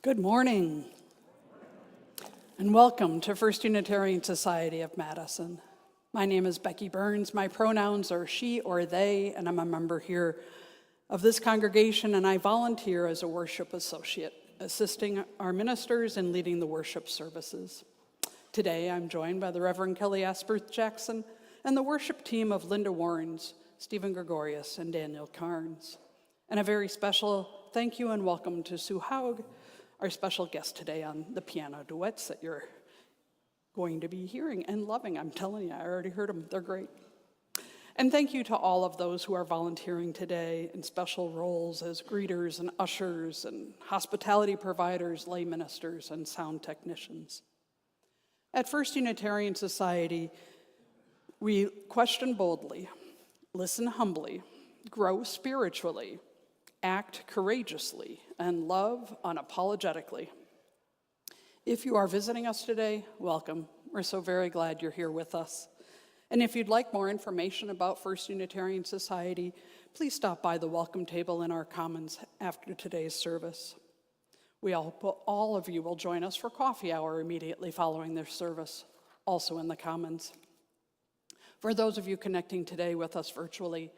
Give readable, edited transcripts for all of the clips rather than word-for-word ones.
Good morning, and welcome to First Unitarian Society of Madison. My name is Becky Burns. My pronouns are she or they, and I'm a member here of this congregation, and I volunteer as a worship associate, assisting our ministers in leading the worship services. Today, I'm joined by the Reverend Kelly Asprooth-Jackson and the worship team of Linda Warrens, Stephen Gregorius, and Daniel Carnes. And a very special thank you and welcome to Sue Haug, our special guest today on the piano duets that you're going to be hearing and loving. I'm telling you, I already heard them. They're great. And thank you to all of those who are volunteering today in special roles as greeters and ushers and hospitality providers, lay ministers, and sound technicians. At First Unitarian Society, we question boldly, listen humbly, grow spiritually, act courageously, and love unapologetically. If you are visiting us today, welcome. We're so very glad you're here with us. And if you'd like more information about First Unitarian Society, please stop by the welcome table in our commons after today's service. We hope all of you will join us for coffee hour immediately following their service, also in the commons. For those of you connecting today with us virtually,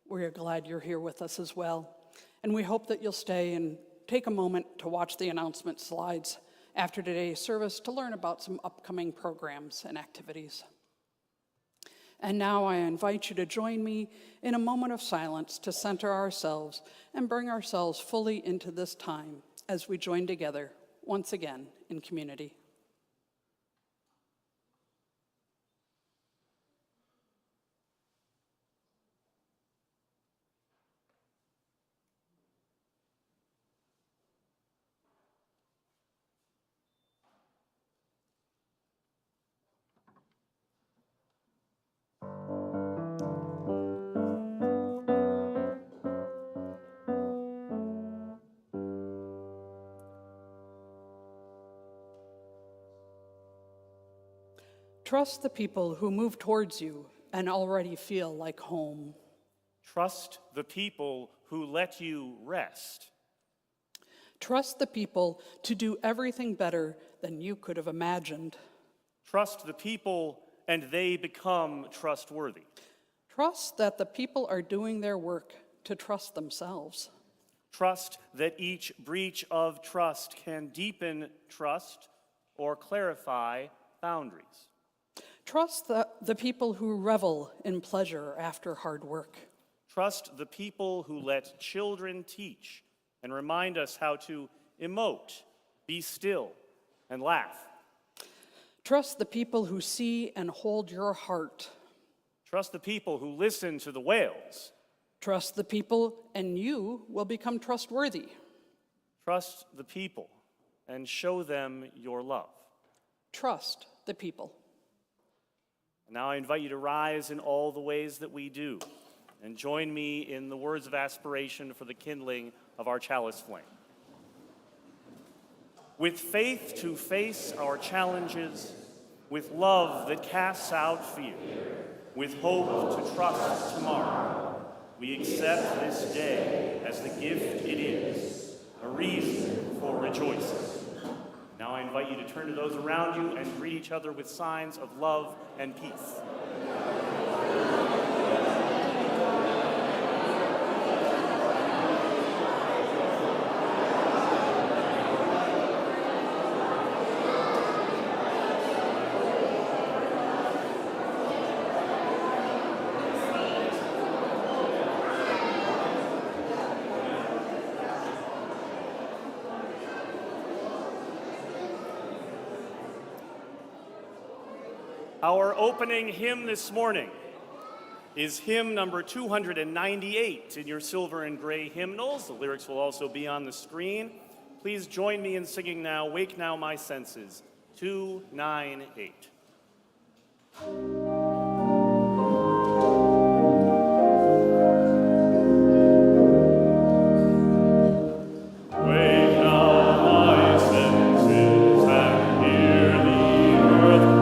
we're glad you're here with us as well. And we hope that you'll stay and take a moment to watch the announcement slides after today's service to learn about some upcoming programs and activities. And now I invite you to join me in a moment of silence to center ourselves and bring ourselves fully into this time as we join together once again in community. Trust the people who move towards you and already feel like home. Trust the people who let you rest. Trust the people to do everything better than you could have imagined. Trust the people and they become trustworthy. Trust that the people are doing their work to trust themselves. Trust that each breach of trust can deepen trust or clarify boundaries. Trust the people who revel in pleasure after hard work. Trust the people who let children teach and remind us how to emote, be still, and laugh. Trust the people who see and hold your heart. Trust the people who listen to the wails. Trust the people, and you will become trustworthy. Trust the people and show them your love. Trust the people. And now I invite you to rise in all the ways that we do and join me in the words of aspiration for the kindling of our chalice flame. With faith to face our challenges, with love that casts out fear, with hope to trust tomorrow, we accept this day as the gift it is, a reason for rejoicing. Now I invite you to turn to those around you and greet each other with signs of love and peace. Our opening hymn this morning is hymn number 298 in your silver and gray hymnals. The lyrics will also be on the screen. Please join me in singing now, Wake Now My Senses, 298. Keep with us.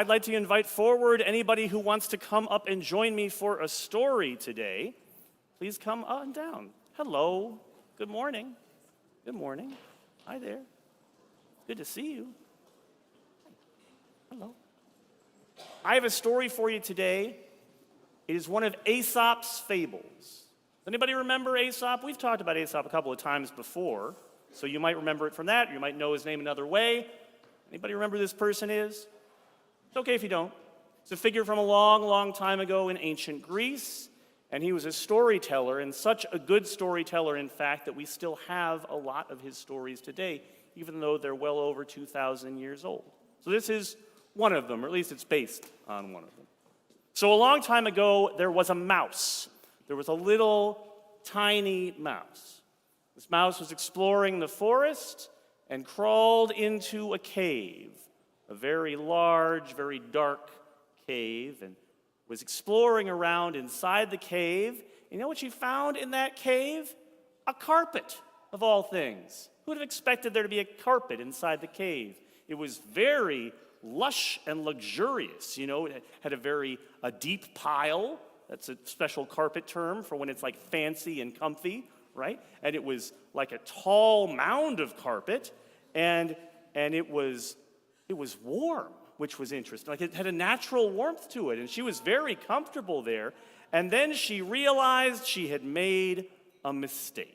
I'd like to invite forward anybody who wants to come up and join me for a story today. Please come on down. Hello. Good morning. Good morning. Hi there. Good to see you. Hello. I have a story for you today. It is one of Aesop's fables. Does anybody remember Aesop? We've talked about Aesop a couple of times before, so you might remember it from that, or you might know his name another way. Anybody remember who this person is? It's okay if you don't. It's a figure from a long, long time ago in ancient Greece, and he was a storyteller, and such a good storyteller, in fact, that we still have a lot of his stories today, even though they're well over 2,000 years old. So this is one of them, or at least it's based on one of them. So a long time ago, there was a mouse. There was a little tiny mouse. This mouse was exploring the forest and crawled into a cave, a very large, very dark cave, and was exploring around inside the cave. You know what she found in that cave? A carpet, of all things. Who would have expected there to be a carpet inside the cave? It was very lush and luxurious. It had a deep pile. That's a special carpet term for when it's like fancy and comfy, right? And it was like a tall mound of carpet, and it was warm, which was interesting. Like it had a natural warmth to it, and she was very comfortable there. And then she realized she had made a mistake.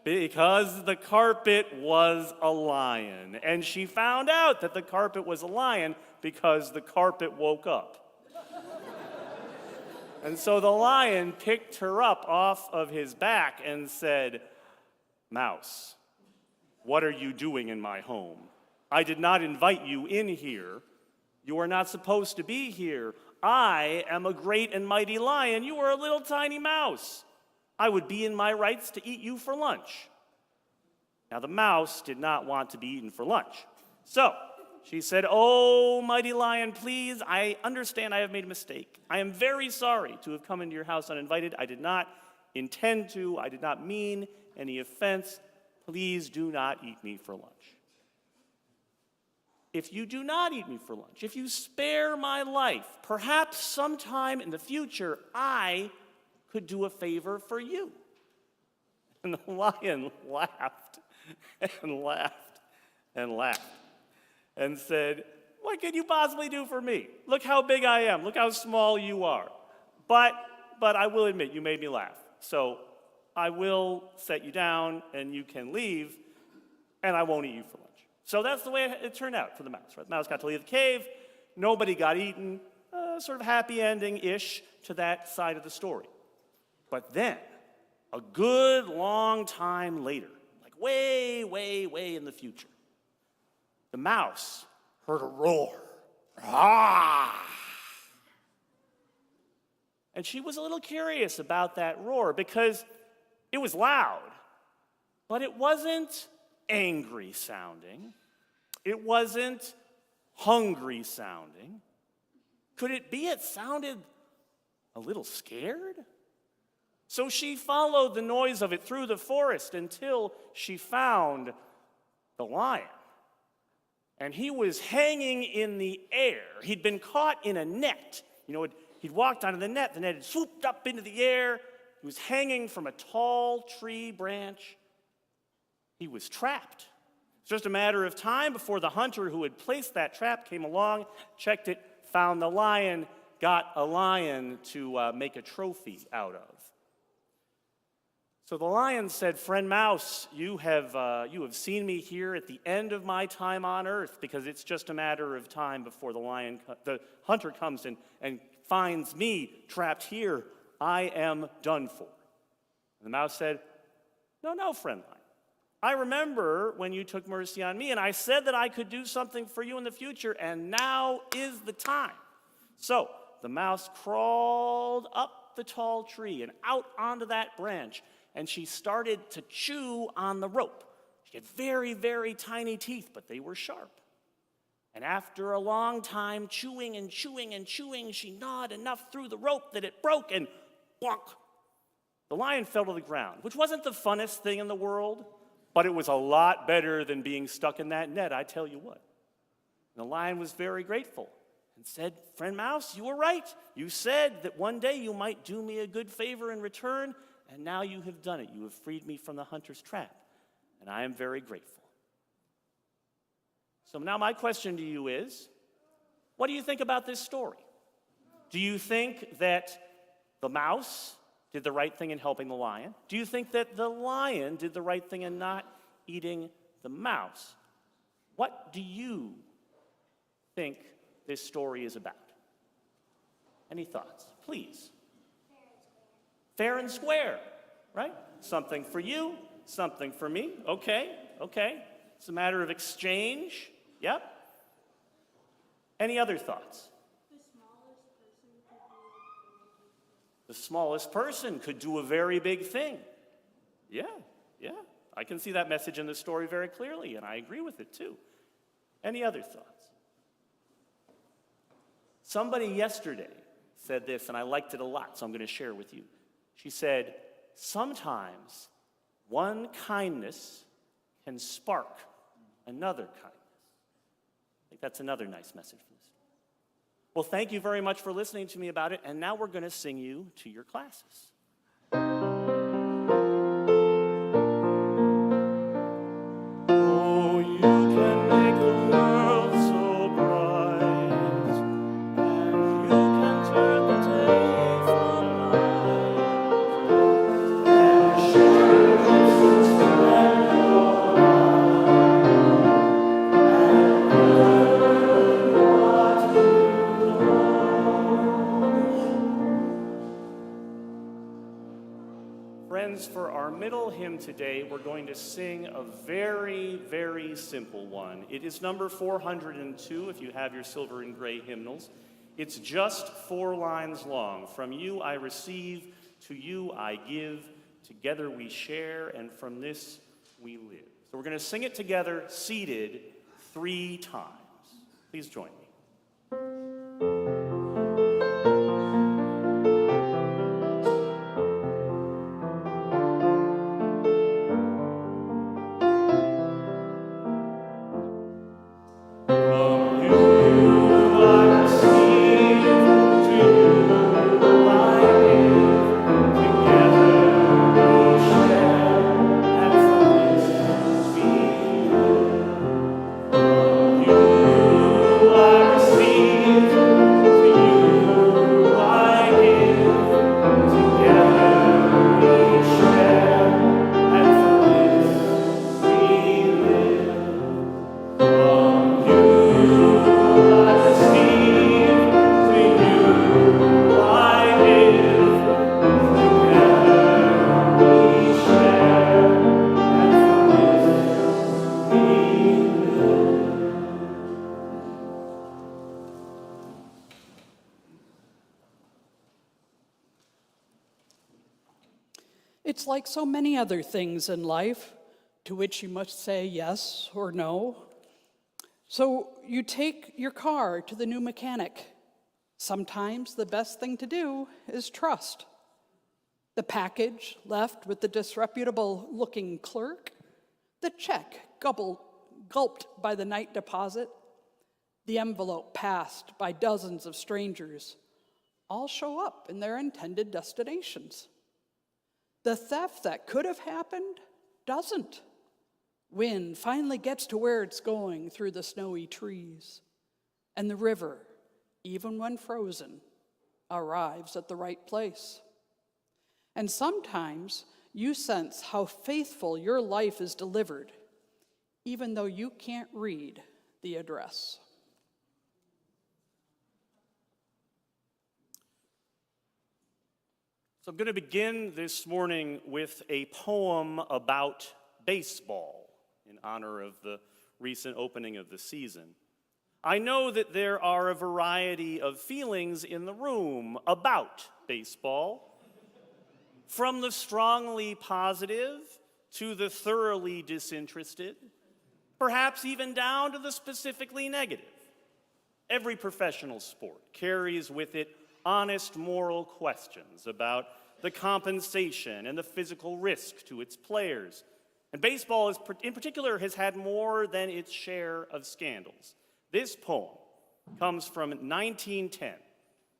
Because the carpet was a lion. And she found out that the carpet was a lion because the carpet woke up. And so the lion picked her up off of his back and said, "Mouse, what are you doing in my home? I did not invite you in here. You are not supposed to be here. I am a great and mighty lion. You are a little tiny mouse. I would be in my rights to eat you for lunch." Now the mouse did not want to be eaten for lunch. So she said, "Oh, mighty lion, please, I understand I have made a mistake. I am very sorry to have come into your house uninvited. I did not intend to. I did not mean any offense. Please do not eat me for lunch. If you do not eat me for lunch, if you spare my life, perhaps sometime in the future, I could do a favor for you." And the lion laughed and laughed and laughed and said, "What could you possibly do for me? Look how big I am. Look how small you are. But I will admit, you made me laugh. So I will set you down and you can leave, and I won't eat you for lunch." So that's the way it turned out for the mouse. Right? The mouse got to leave the cave. Nobody got eaten. Sort of happy ending-ish to that side of the story. But then, a good long time later, like way, way, way in the future, the mouse heard a roar. Ah! And she was a little curious about that roar because it was loud, but it wasn't angry sounding. It wasn't hungry sounding. Could it be it sounded a little scared? So she followed the noise of it through the forest until she found the lion. And he was hanging in the air. He'd been caught in a net. He'd walked onto the net had swooped up into the air. He was hanging from a tall tree branch. He was trapped. It's just a matter of time before the hunter who had placed that trap came along, checked it, found the lion, got a lion to make a trophy out of. So the lion said, "Friend Mouse, you have seen me here at the end of my time on earth, because it's just a matter of time before the hunter comes and finds me trapped here. I am done for." And the mouse said, No, friend lion. I remember when you took mercy on me, and I said that I could do something for you in the future, and now is the time." So the mouse crawled up the tall tree and out onto that branch, and she started to chew on the rope. She had very, very tiny teeth, but they were sharp. And after a long time chewing and chewing and chewing, she gnawed enough through the rope that it broke, and bonk! The lion fell to the ground, which wasn't the funnest thing in the world, but it was a lot better than being stuck in that net, I tell you what. And the lion was very grateful and said, "Friend Mouse, you were right. You said that one day you might do me a good favor in return, and now you have done it. You have freed me from the hunter's trap, and I am very grateful." So now my question to you is, what do you think about this story? Do you think that the mouse did the right thing in helping the lion? Do you think that the lion did the right thing in not eating the mouse? What do you think this story is about? Any thoughts? Please. Fair and square, right? Something for you, something for me. Okay. It's a matter of exchange. Yep. Any other thoughts? The smallest person could do a very big thing. Yeah. I can see that message in the story very clearly, and I agree with it too. Any other thoughts? Somebody yesterday said this, and I liked it a lot, so I'm going to share it with you. She said, "Sometimes one kindness can spark another kindness." I think that's another nice message from this. Well, thank you very much for listening to me about it, and now we're going to sing you to your classes. Oh, you can make the world so bright, and you can turn the day from night, and share this splendor and learn what you know. Friends, for our middle hymn today, we're going to sing a very, very simple one. It is number 402, if you have your silver and gray hymnals. It's just 4 lines long. From you I receive, to you I give, together we share, and from this we live. So we're going to sing it together, seated, 3 times. Please join me. It's like so many other things in life to which you must say yes or no. So you take your car to the new mechanic. Sometimes the best thing to do is trust. The package left with the disreputable-looking clerk, the check gulped by the night deposit, the envelope passed by dozens of strangers, all show up in their intended destinations. The theft that could have happened doesn't. Wind finally gets to where it's going through the snowy trees, and the river, even when frozen, arrives at the right place. And sometimes you sense how faithful your life is delivered, even though you can't read the address. So I'm going to begin this morning with a poem about baseball in honor of the recent opening of the season. I know that there are a variety of feelings in the room about baseball, from the strongly positive to the thoroughly disinterested, perhaps even down to the specifically negative. Every professional sport carries with it honest moral questions about the compensation and the physical risk to its players. And baseball in particular has had more than its share of scandals. This poem comes from 1910,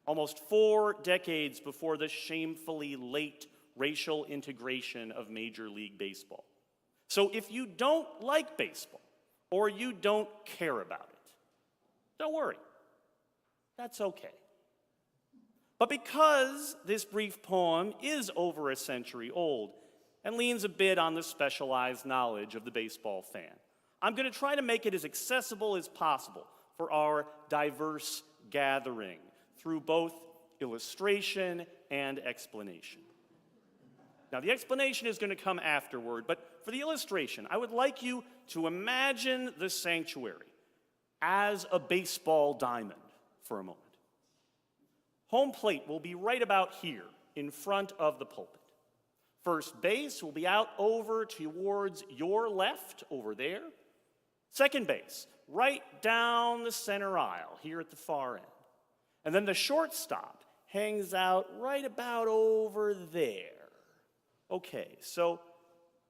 almost 4 decades before the shamefully late racial integration of Major League Baseball. So if you don't like baseball, or you don't care about it, don't worry. That's okay. But because this brief poem is over a century old and leans a bit on the specialized knowledge of the baseball fan, I'm going to try to make it as accessible as possible for our diverse gathering through both illustration and explanation. Now, the explanation is going to come afterward, but for the illustration, I would like you to imagine the sanctuary as a baseball diamond for a moment. Home plate will be right about here in front of the pulpit. First base will be out over towards your left over there. Second base, right down the center aisle here at the far end. And then the shortstop hangs out right about over there. Okay, so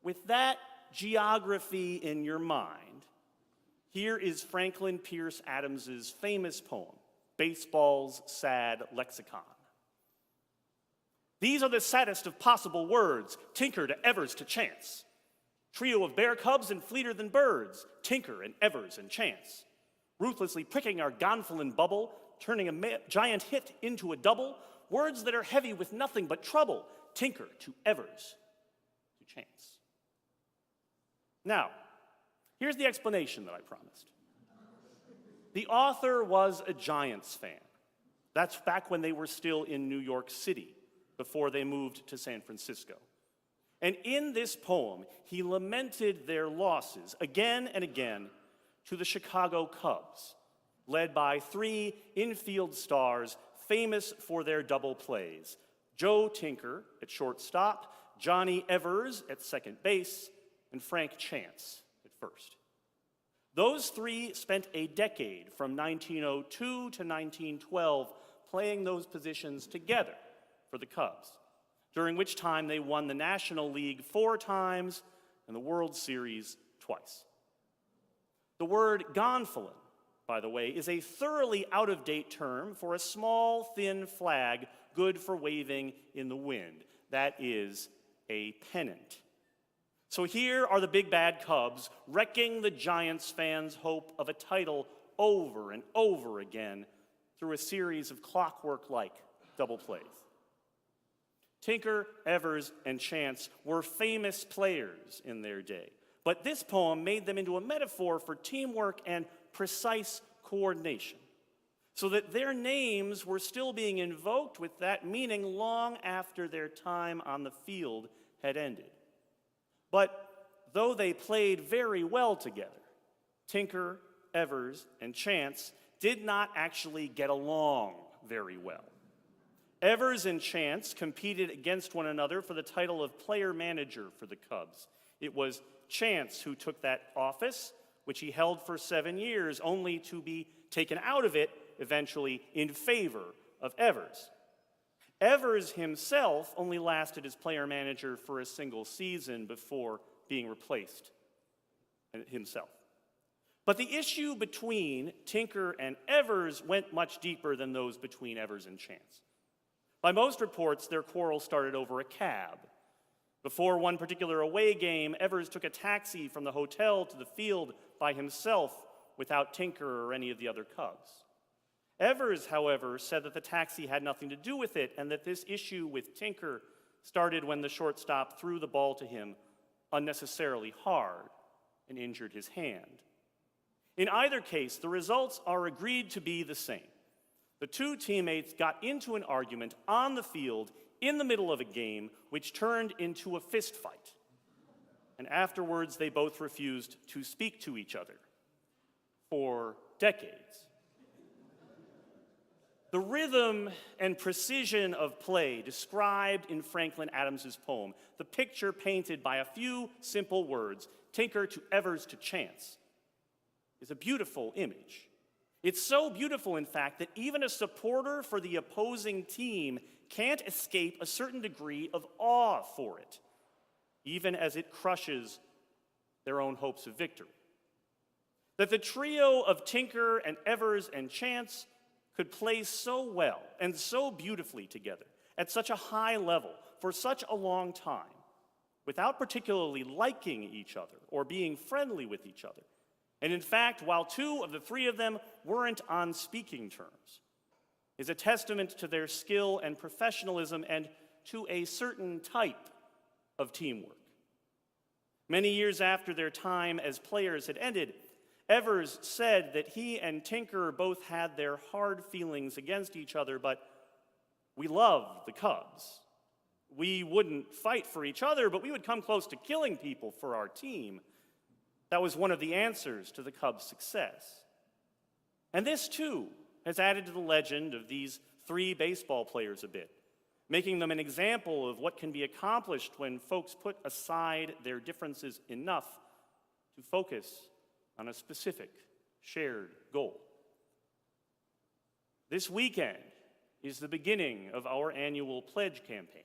with that geography in your mind, here is Franklin Pierce Adams's famous poem, Baseball's Sad Lexicon. These are the saddest of possible words, Tinker to Evers to Chance. Trio of bear cubs and fleeter than birds, Tinker and Evers and Chance. Ruthlessly pricking our gonfalon bubble, turning a giant hit into a double, words that are heavy with nothing but trouble, Tinker to Evers to Chance. Now, here's the explanation that I promised. The author was a Giants fan. That's back when they were still in New York City, before they moved to San Francisco. And in this poem, he lamented their losses again and again to the Chicago Cubs, led by 3 infield stars famous for their double plays: Joe Tinker at shortstop, Johnny Evers at second base, and Frank Chance at first. Those 3 spent a decade from 1902 to 1912 playing those positions together for the Cubs, during which time they won the National League 4 times and the World Series twice. The word gonfalon, by the way, is a thoroughly out-of-date term for a small, thin flag good for waving in the wind. That is a pennant. So here are the big bad Cubs wrecking the Giants fans' hope of a title over and over again through a series of clockwork-like double plays. Tinker, Evers, and Chance were famous players in their day, but this poem made them into a metaphor for teamwork and precise coordination, so that their names were still being invoked with that meaning long after their time on the field had ended. But though they played very well together, Tinker, Evers, and Chance did not actually get along very well. Evers and Chance competed against one another for the title of player manager for the Cubs. It was Chance who took that office, which he held for 7 years, only to be taken out of it eventually in favor of Evers. Evers himself only lasted as player manager for a single season before being replaced himself. But the issue between Tinker and Evers went much deeper than those between Evers and Chance. By most reports, their quarrel started over a cab. Before one particular away game, Evers took a taxi from the hotel to the field by himself without Tinker or any of the other Cubs. Evers, however, said that the taxi had nothing to do with it and that this issue with Tinker started when the shortstop threw the ball to him unnecessarily hard and injured his hand. In either case, the results are agreed to be the same. The 2 teammates got into an argument on the field in the middle of a game, which turned into a fist fight. And afterwards, they both refused to speak to each other for decades. The rhythm and precision of play described in Franklin Adams's poem, the picture painted by a few simple words, Tinker to Evers to Chance, is a beautiful image. It's so beautiful, in fact, that even a supporter for the opposing team can't escape a certain degree of awe for it, even as it crushes their own hopes of victory. that the trio of Tinker and Evers and Chance could play so well and so beautifully together at such a high level for such a long time without particularly liking each other or being friendly with each other. And in fact, while two of the three of them weren't on speaking terms, is a testament to their skill and professionalism and to a certain type of teamwork. Many years after their time as players had ended, Evers said that he and Tinker both had their hard feelings against each other, but we loved the Cubs. We wouldn't fight for each other, but we would come close to killing people for our team. That was one of the answers to the Cubs' success. And this, too, has added to the legend of these three baseball players a bit, making them an example of what can be accomplished when folks put aside their differences enough to focus on a specific shared goal. This weekend is the beginning of our annual pledge campaign,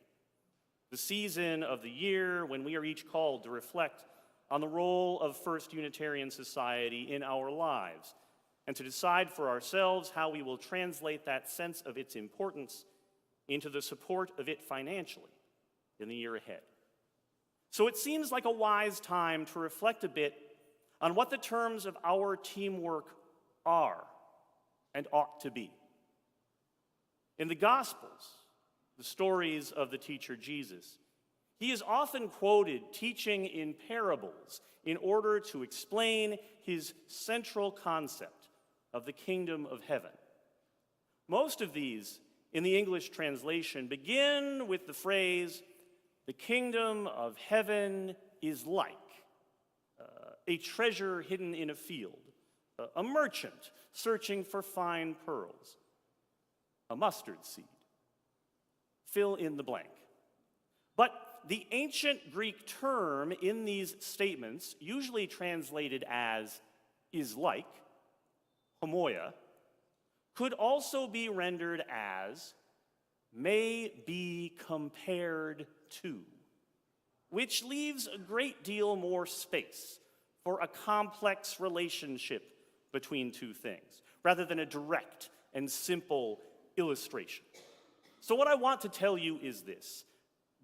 the season of the year when we are each called to reflect on the role of First Unitarian Society in our lives and to decide for ourselves how we will translate that sense of its importance into the support of it financially in the year ahead. So it seems like a wise time to reflect a bit on what the terms of our teamwork are and ought to be. In the Gospels, the stories of the teacher Jesus, he is often quoted teaching in parables in order to explain his central concept of the kingdom of heaven. Most of these, in the English translation, begin with the phrase, "The kingdom of heaven is like a treasure hidden in a field, a merchant searching for fine pearls, a mustard seed." Fill in the blank. But the ancient Greek term in these statements, usually translated as "is like," homoia, could also be rendered as "may be compared to," which leaves a great deal more space for a complex relationship between two things, rather than a direct and simple illustration. So what I want to tell you is this.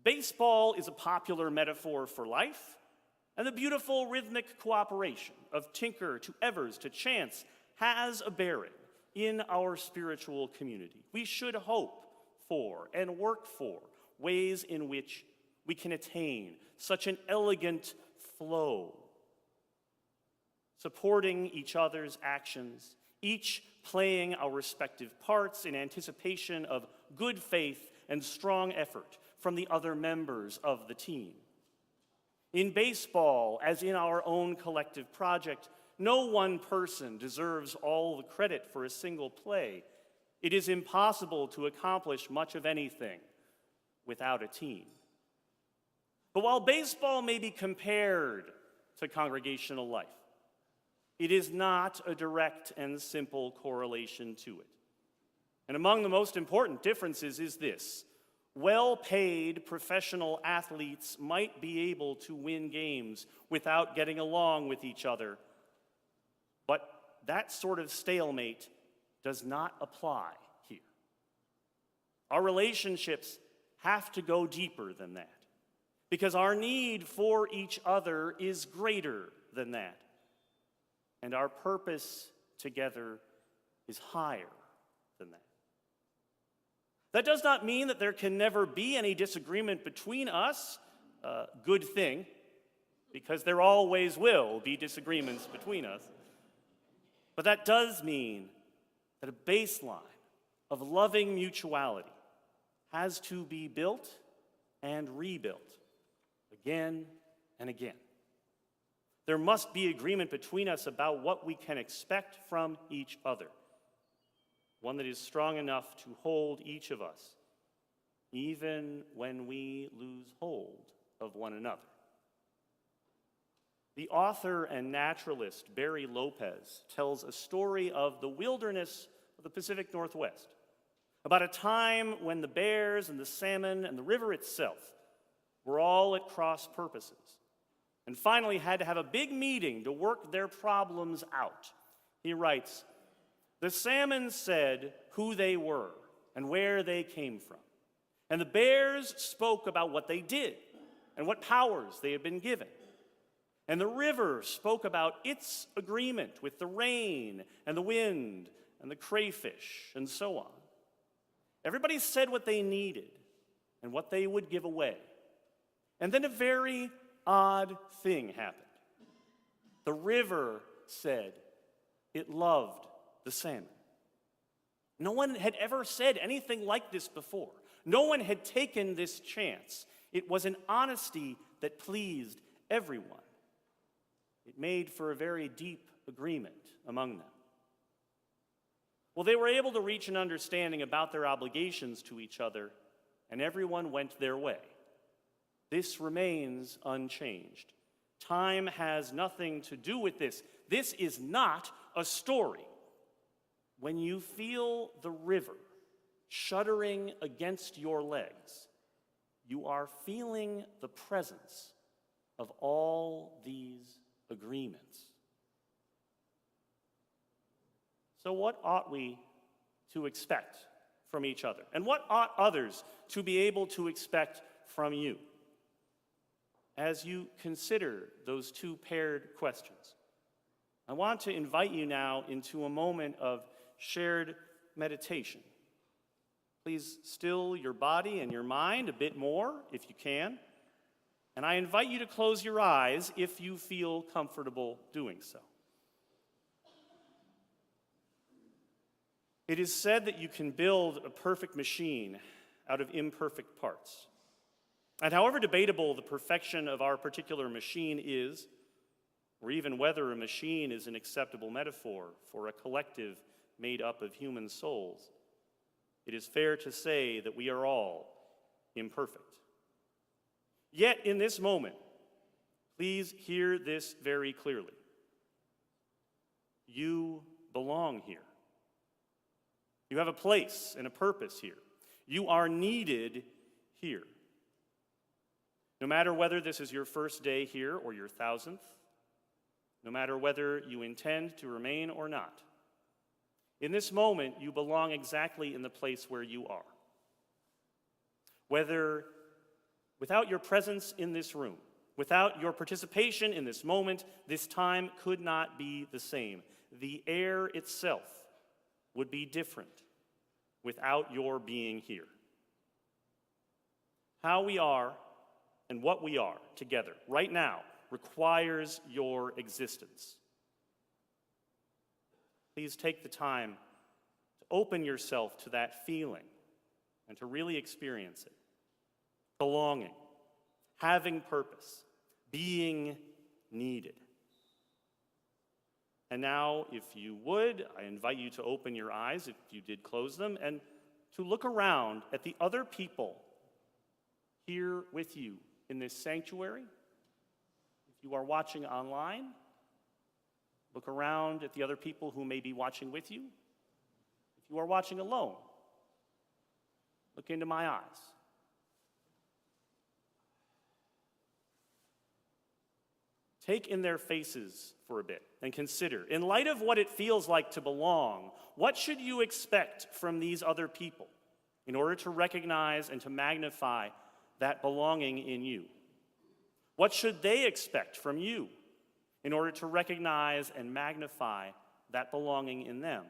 Baseball is a popular metaphor for life, and the beautiful rhythmic cooperation of Tinker to Evers to Chance has a bearing in our spiritual community. We should hope for and work for ways in which we can attain such an elegant flow, supporting each other's actions, each playing our respective parts in anticipation of good faith and strong effort from the other members of the team. In baseball, as in our own collective project, no one person deserves all the credit for a single play. It is impossible to accomplish much of anything without a team. But while baseball may be compared to congregational life, it is not a direct and simple correlation to it. And among the most important differences is this: well-paid professional athletes might be able to win games without getting along with each other, but that sort of stalemate does not apply here. Our relationships have to go deeper than that, because our need for each other is greater than that, and our purpose together is higher than that. That does not mean that there can never be any disagreement between us. Good thing, because there always will be disagreements between us. But that does mean that a baseline of loving mutuality has to be built and rebuilt again and again. There must be agreement between us about what we can expect from each other, one that is strong enough to hold each of us, even when we lose hold of one another. The author and naturalist Barry Lopez tells a story of the wilderness of the Pacific Northwest, about a time when the bears and the salmon and the river itself were all at cross purposes. and finally had to have a big meeting to work their problems out. He writes, "The salmon said who they were and where they came from, and the bears spoke about what they did and what powers they had been given. And the river spoke about its agreement with the rain and the wind and the crayfish and so on. Everybody said what they needed and what they would give away. And then a very odd thing happened. The river said it loved the salmon. No one had ever said anything like this before. No one had taken this chance. It was an honesty that pleased everyone. It made for a very deep agreement among them. Well, they were able to reach an understanding about their obligations to each other, and everyone went their way. This remains unchanged. Time has nothing to do with this. This is not a story. When you feel the river shuddering against your legs, you are feeling the presence of all these agreements. So what ought we to expect from each other? And what ought others to be able to expect from you? As you consider those two paired questions, I want to invite you now into a moment of shared meditation. Please still your body and your mind a bit more if you can. And I invite you to close your eyes if you feel comfortable doing so. It is said that you can build a perfect machine out of imperfect parts. And however debatable the perfection of our particular machine is, or even whether a machine is an acceptable metaphor for a collective made up of human souls, it is fair to say that we are all imperfect. Yet in this moment, please hear this very clearly. You belong here. You have a place and a purpose here. You are needed here. No matter whether this is your first day here or your 1,000th, no matter whether you intend to remain or not, in this moment, you belong exactly in the place where you are. Whether without your presence in this room, without your participation in this moment, this time could not be the same. The air itself would be different without your being here. How we are and what we are together right now requires your existence. Please take the time to open yourself to that feeling and to really experience it. Belonging, having purpose, being needed. And now, if you would, I invite you to open your eyes, if you did close them, and to look around at the other people here with you in this sanctuary. If you are watching online, look around at the other people who may be watching with you. If you are watching alone, look into my eyes. Take in their faces for a bit and consider, in light of what it feels like to belong, what should you expect from these other people in order to recognize and to magnify that belonging in you? What should they expect from you in order to recognize and magnify that belonging in them?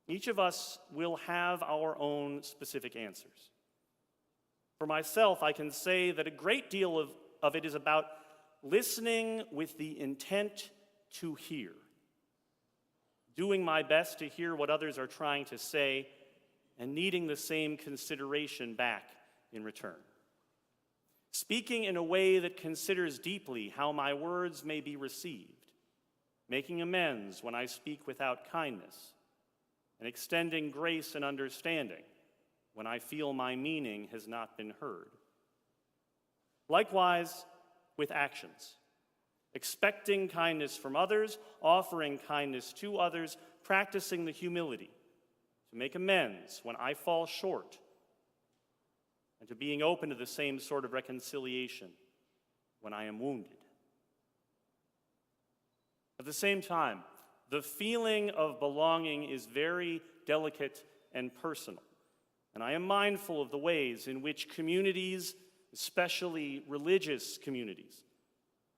Each of us will have our own specific answers. For myself, I can say that a great deal of it is about listening with the intent to hear, doing my best to hear what others are trying to say, and needing the same consideration back in return. Speaking in a way that considers deeply how my words may be received, making amends when I speak without kindness, and extending grace and understanding when I feel my meaning has not been heard. Likewise, with actions, expecting kindness from others, offering kindness to others, practicing the humility to make amends when I fall short, and to being open to the same sort of reconciliation when I am wounded. At the same time, the feeling of belonging is very delicate and personal, and I am mindful of the ways in which communities, especially religious communities,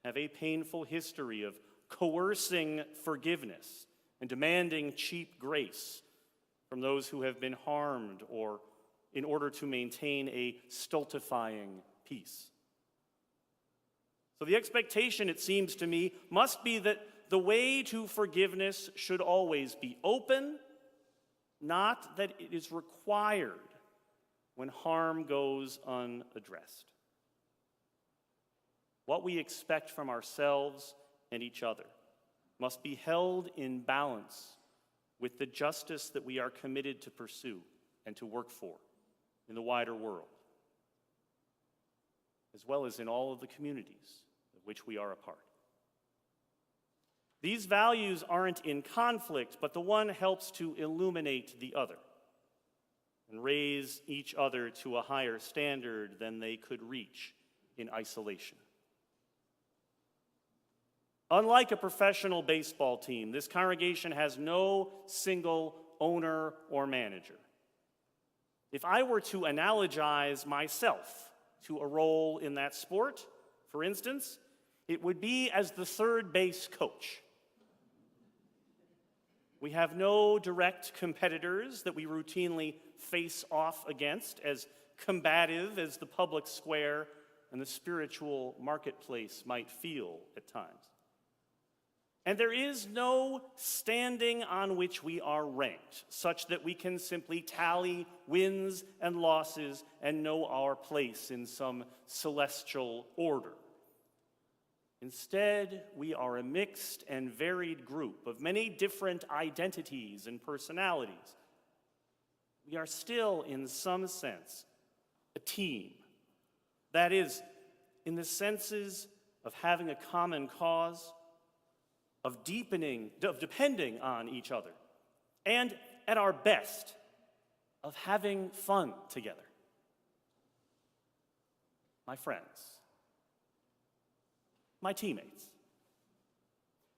have a painful history of coercing forgiveness and demanding cheap grace from those who have been harmed or in order to maintain a stultifying peace. So the expectation, it seems to me, must be that the way to forgiveness should always be open, not that it is required when harm goes unaddressed. What we expect from ourselves and each other must be held in balance with the justice that we are committed to pursue and to work for in the wider world, as well as in all of the communities of which we are a part. These values aren't in conflict, but the one helps to illuminate the other and raise each other to a higher standard than they could reach in isolation. Unlike a professional baseball team, this congregation has no single owner or manager. If I were to analogize myself to a role in that sport, for instance, it would be as the third base coach. We have no direct competitors that we routinely face off against, as combative as the public square and the spiritual marketplace might feel at times. And there is no standing on which we are ranked, such that we can simply tally wins and losses and know our place in some celestial order. Instead, we are a mixed and varied group of many different identities and personalities. We are still, in some sense, a team. That is, in the senses of having a common cause, of depending on each other, and at our best, of having fun together. My friends, my teammates,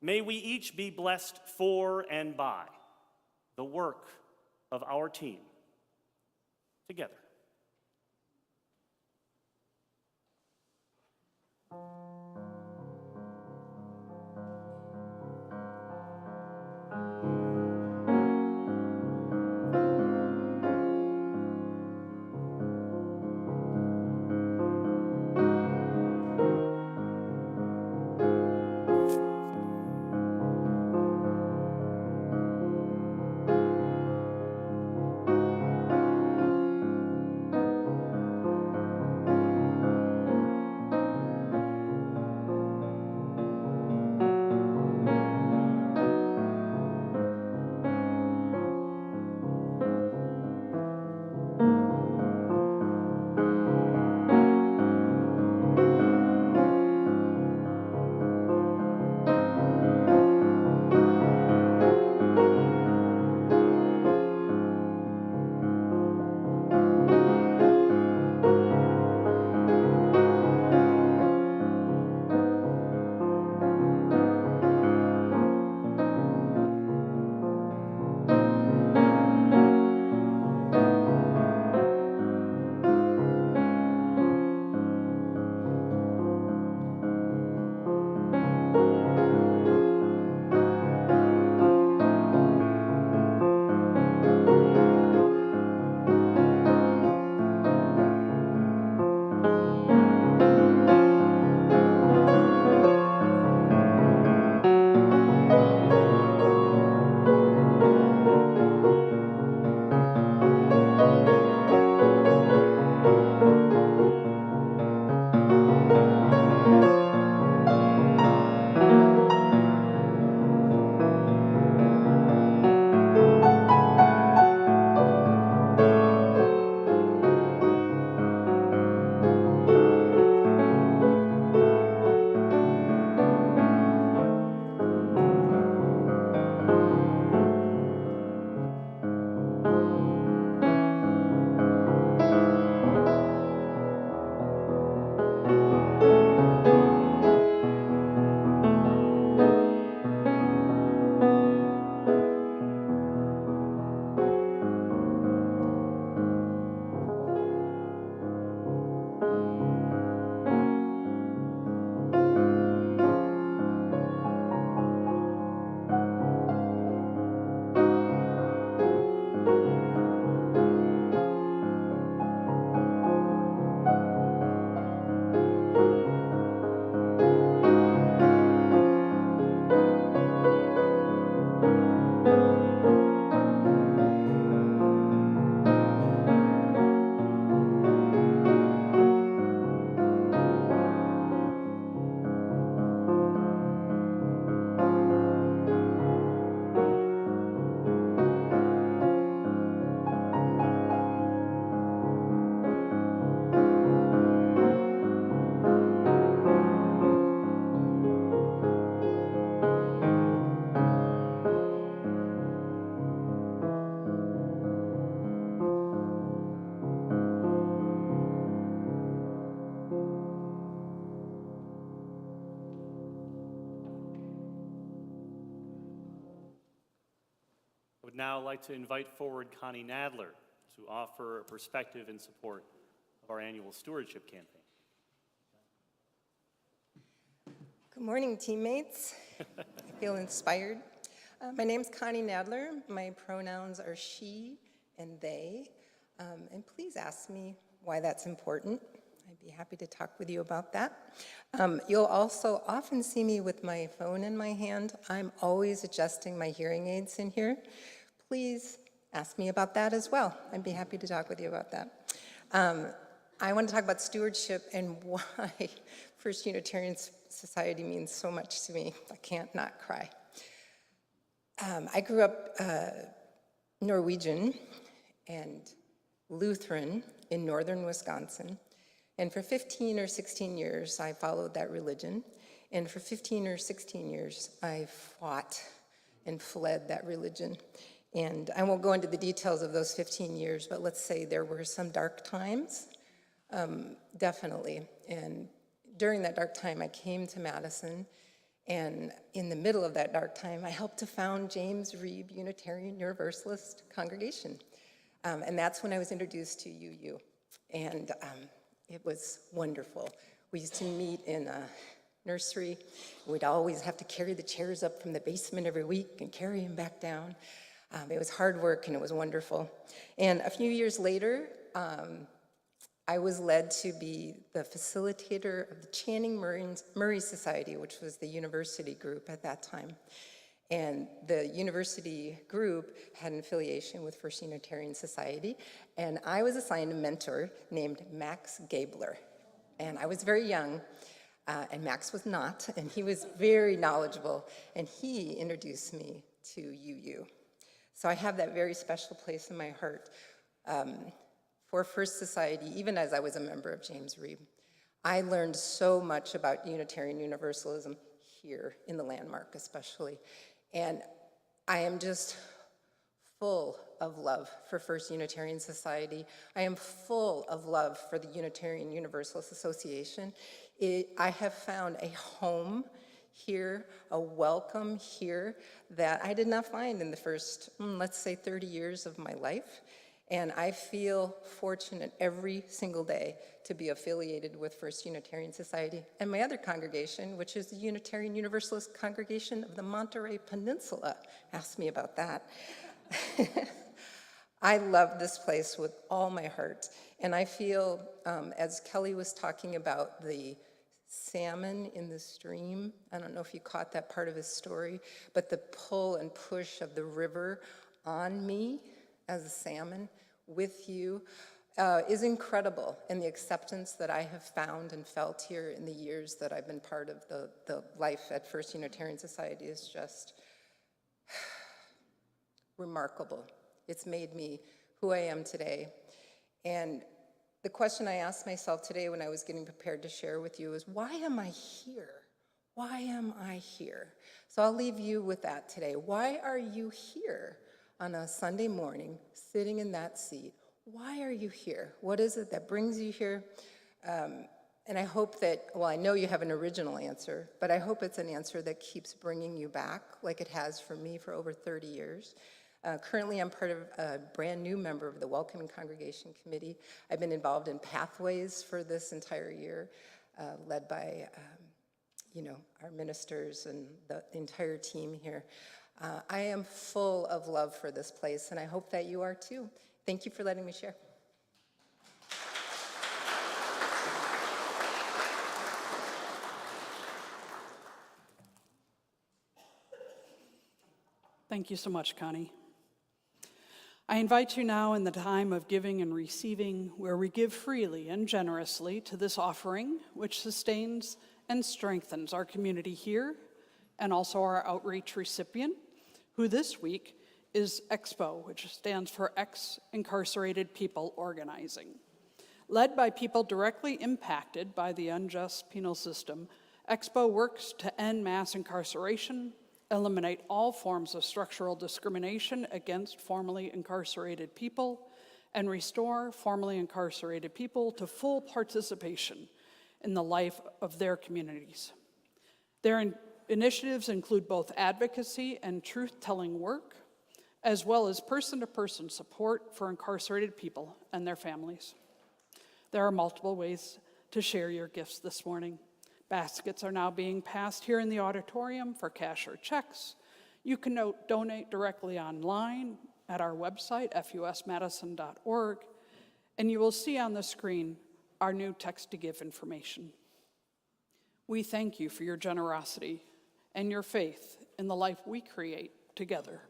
may we each be blessed for and by the work of our team together. now like to invite forward Connie Nadler to offer a perspective in support of our annual stewardship campaign. Good morning, teammates. I feel inspired. My name's Connie Nadler. My pronouns are she and they. And please ask me why that's important. I'd be happy to talk with you about that. You'll also often see me with my phone in my hand. I'm always adjusting my hearing aids in here. Please ask me about that as well. I'd be happy to talk with you about that. I want to talk about stewardship and why First Unitarian Society means so much to me. I can't not cry. I grew up Norwegian and Lutheran in northern Wisconsin. And for 15 or 16 years, I followed that religion. And for 15 or 16 years, I fought and fled that religion. And I won't go into the details of those 15 years, but let's say there were some dark times, definitely. And during that dark time, I came to Madison. And in the middle of that dark time, I helped to found James Reeb Unitarian Universalist Congregation. And that's when I was introduced to UU. And it was wonderful. We used to meet in a nursery. We'd always have to carry the chairs up from the basement every week and carry them back down. It was hard work and it was wonderful. And a few years later, I was led to be the facilitator of the Channing Murray Society, which was the university group at that time. And the university group had an affiliation with First Unitarian Society, and I was assigned a mentor named Max Gabler. And I was very young, and Max was not, and he was very knowledgeable, and he introduced me to UU. So I have that very special place in my heart for First Society, even as I was a member of James Reeb. I learned so much about Unitarian Universalism here in the Landmark especially. And I am just full of love for First Unitarian Society. I am full of love for the Unitarian Universalist Association. I have found a home here, a welcome here that I did not find in the first, let's say, 30 years of my life. And I feel fortunate every single day to be affiliated with First Unitarian Society and my other congregation, which is the Unitarian Universalist Congregation of the Monterey Peninsula. Ask me about that. I love this place with all my heart. And I feel, as Kelly was talking about the salmon in the stream, I don't know if you caught that part of his story, but the pull and push of the river on me as a salmon with you is incredible. And the acceptance that I have found and felt here in the years that I've been part of the life at First Unitarian Society is just remarkable. It's made me who I am today. And the question I asked myself today when I was getting prepared to share with you is, why am I here? Why am I here? So I'll leave you with that today. Why are you here on a Sunday morning, sitting in that seat? Why are you here? What is it that brings you here? And I hope that, well, I know you have an original answer, but I hope it's an answer that keeps bringing you back, like it has for me for over 30 years. Currently, I'm part of a brand new member of the Welcoming Congregation Committee. I've been involved in Pathways for this entire year, led by our ministers and the entire team here. I am full of love for this place, and I hope that you are too. Thank you for letting me share. Thank you so much, Connie. I invite you now in the time of giving and receiving, where we give freely and generously to this offering, which sustains and strengthens our community here, and also our outreach recipient, who this week is EXPO, which stands for Ex-Incarcerated People Organizing. Led by people directly impacted by the unjust penal system, EXPO works to end mass incarceration, eliminate all forms of structural discrimination against formerly incarcerated people, and restore formerly incarcerated people to full participation in the life of their communities. Their initiatives include both advocacy and truth-telling work, as well as person-to-person support for incarcerated people and their families. There are multiple ways to share your gifts this morning. Baskets are now being passed here in the auditorium for cash or checks. You can donate directly online at our website, fusmadison.org, and you will see on the screen our new text-to-give information. We thank you for your generosity and your faith in the life we create together.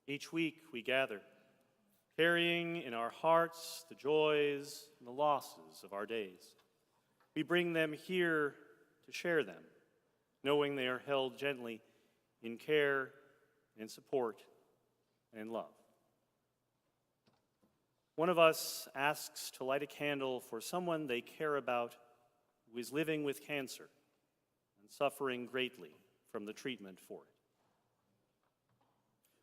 Each week we gather, carrying in our hearts the joys and the losses of our days. We bring them here to share them, knowing they are held gently in care, in support, and in love. One of us asks to light a candle for someone they care about who is living with cancer and suffering greatly from the treatment for it.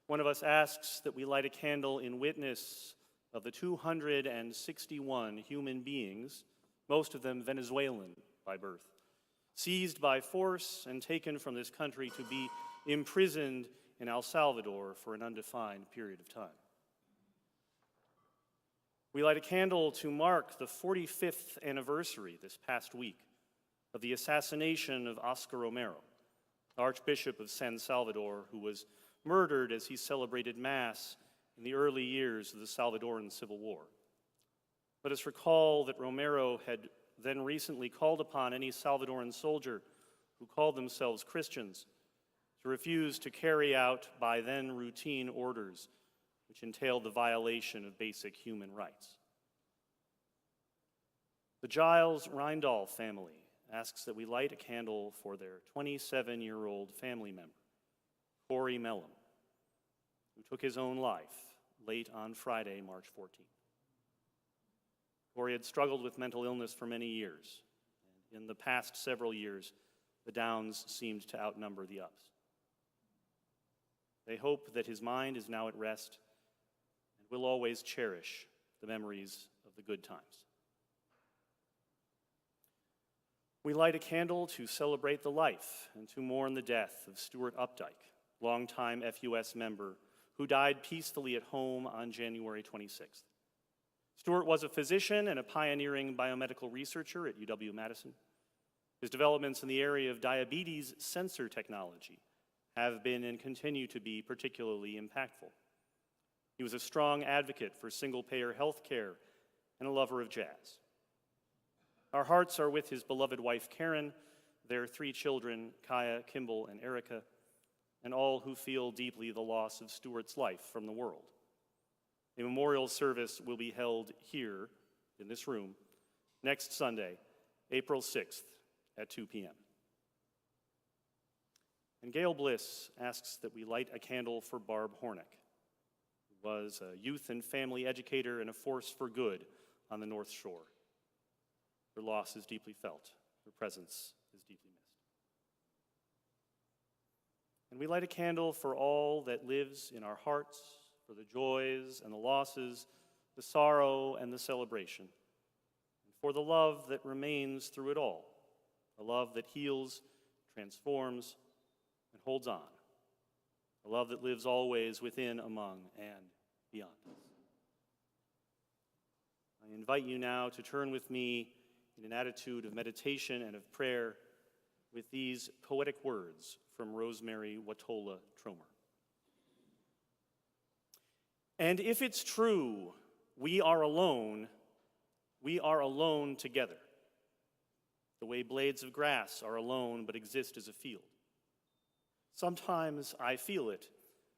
One of us asks that we light a candle in witness of the 261 human beings, most of them Venezuelan by birth, seized by force and taken from this country to be imprisoned in El Salvador for an undefined period of time. We light a candle to mark the 45th anniversary this past week of the assassination of Oscar Romero, Archbishop of San Salvador, who was murdered as he celebrated Mass in the early years of the Salvadoran Civil War. Let us recall that Romero had then recently called upon any Salvadoran soldier who called themselves Christians to refuse to carry out by then routine orders which entailed the violation of basic human rights. The Giles Reindahl family asks that we light a candle for their 27-year-old family member, Corey Mellon, who took his own life late on Friday, March 14th. Corey had struggled with mental illness for many years, and in the past several years, the downs seemed to outnumber the ups. They hope that his mind is now at rest and will always cherish the memories of the good times. We light a candle to celebrate the life and to mourn the death of Stuart Updike, longtime FUS member who died peacefully at home on January 26th. Stuart was a physician and a pioneering biomedical researcher at UW-Madison. His developments in the area of diabetes sensor technology have been and continue to be particularly impactful. He was a strong advocate for single-payer health care and a lover of jazz. Our hearts are with his beloved wife, Karen, their 3 children, Kaya, Kimball, and Erica, and all who feel deeply the loss of Stuart's life from the world. A memorial service will be held here in this room next Sunday, April 6th at 2 p.m. And Gail Bliss asks that we light a candle for Barb Hornick, who was a youth and family educator and a force for good on the North Shore. Her loss is deeply felt. Her presence is deeply missed. And we light a candle for all that lives in our hearts, for the joys and the losses, the sorrow and the celebration, and for the love that remains through it all, a love that heals, transforms, and holds on, a love that lives always within, among, and beyond us. I invite you now to turn with me in an attitude of meditation and of prayer with these poetic words from Rosemary Watola Tromer. And if it's true, we are alone together, the way blades of grass are alone but exist as a field. Sometimes I feel it,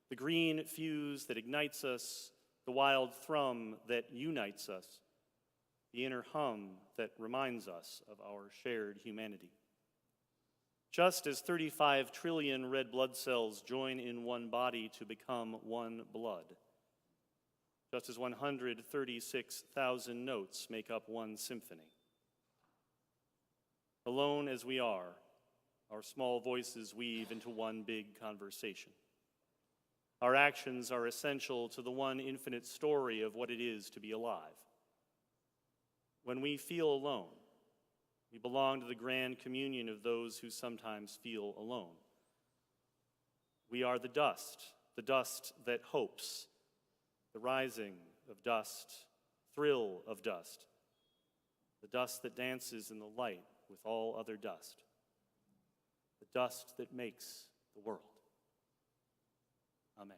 the green fuse that ignites us, the wild thrum that unites us, the inner hum that reminds us of our shared humanity. Just as 35 trillion red blood cells join in one body to become one blood, just as 136,000 notes make up one symphony. Alone as we are, our small voices weave into one big conversation. Our actions are essential to the one infinite story of what it is to be alive. When we feel alone, we belong to the grand communion of those who sometimes feel alone. We are the dust that hopes, the rising of dust, thrill of dust, the dust that dances in the light with all other dust, the dust that makes the world. Amen.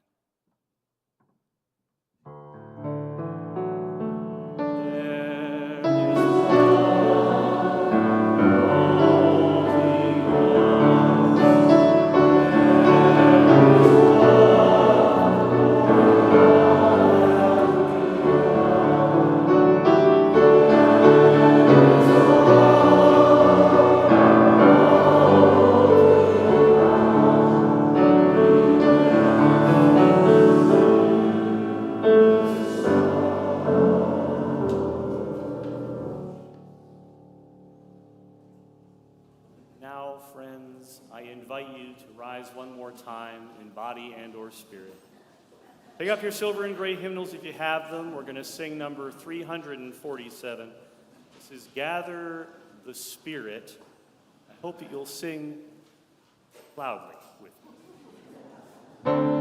Now, friends, I invite you to rise one more time in body and or spirit. Pick up your silver and gray hymnals if you have them. We're going to sing number 347. This is Gather the Spirit. I hope that you'll sing loudly with me. Amen.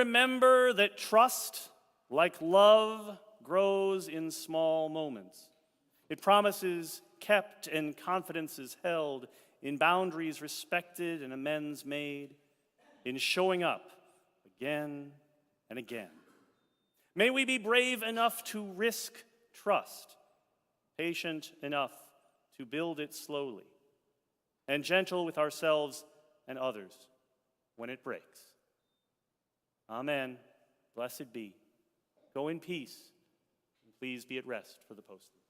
remember that trust, like love, grows in small moments. It promises kept and confidences held, in boundaries respected and amends made, in showing up again and again. May we be brave enough to risk trust, patient enough to build it slowly, and gentle with ourselves and others when it breaks. Amen. Blessed be. Go in peace, and please be at rest for the posting.